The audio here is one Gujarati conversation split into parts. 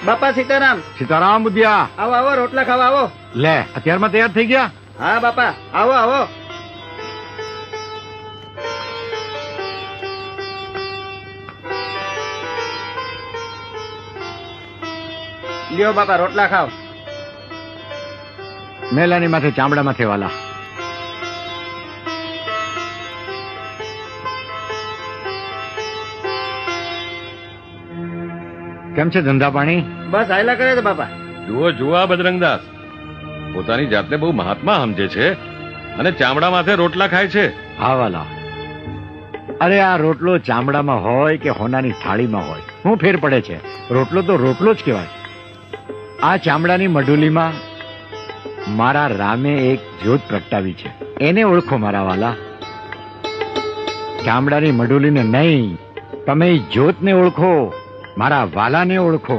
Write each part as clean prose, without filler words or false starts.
બાપા સીતારામ. સીતારામ બુધિયા. આવો આવો, રોટલા ખાવા આવો. લે, અત્યારમાં તૈયાર થઈ ગયા? હા બાપા, આવો આવો. લ્યો બાપા, રોટલા ખાવ. મેલાની માથે ચામડા માથે વાલા. કેમ છે ધંધા પાણી? બસ આયલા કરે છે બાપા. જુઓ જુઓ આ બજરંગદાસ પોતાની જાતને બહુ મહાત્મા સમજે છે અને ચામડા માથે રોટલા ખાય છે. હા વાલા, અરે આ રોટલો ચામડામાં હોય કે હોનાની થાળીમાં હોય, શું ફેર પડે છે? રોટલો તો રોટલો જ કહેવાય. આ ચામડાની મઢુલીમાં મારા રામે એક જ્યોત પ્રગટાવી છે, એને ઓળખો મારા વાલા. ચામડાની મઢુલીને નહીં, તમે એ જ્યોતને ઓળખો, મારા વાલાને ઓળખો.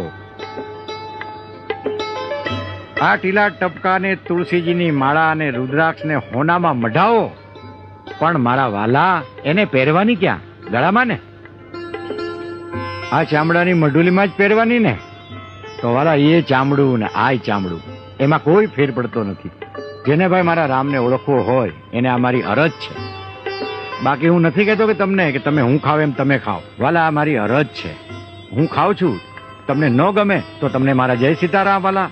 આ ટીલા ટપકાને, તુલસીજીની માળા અને રુદ્રાક્ષને હોનામાં મઢાવો, પણ મારા વાલા એને પહેરવાની ક્યાં? ગળામાં ને. આ ચામડાની મઢુલીમાં જ પહેરવાની ને. તો વાલા એ ચામડું ને આ ચામડું, એમાં કોઈ ફેર પડતો નથી. જેને ભાઈ મારા રામને ઓળખવો હોય એને આ મારી અરજ છે. બાકી હું નથી કહેતો કે તમને કે તમે હું ખાવ એમ તમે ખાઓ. વાલા આ મારી અરજ છે. હું ખાઉં છું, તમને ન ગમે તો તમને મારા જય સીતારામ વાલા,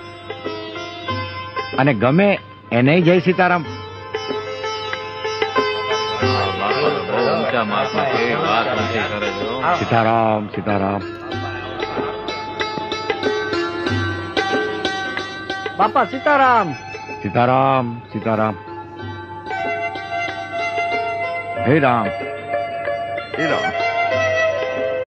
અને ગમે એને જય સીતારામ. સીતારામ સીતારામ. બાપા સીતારામ. સીતારામ સીતારામ. હે રામ. એ રામ.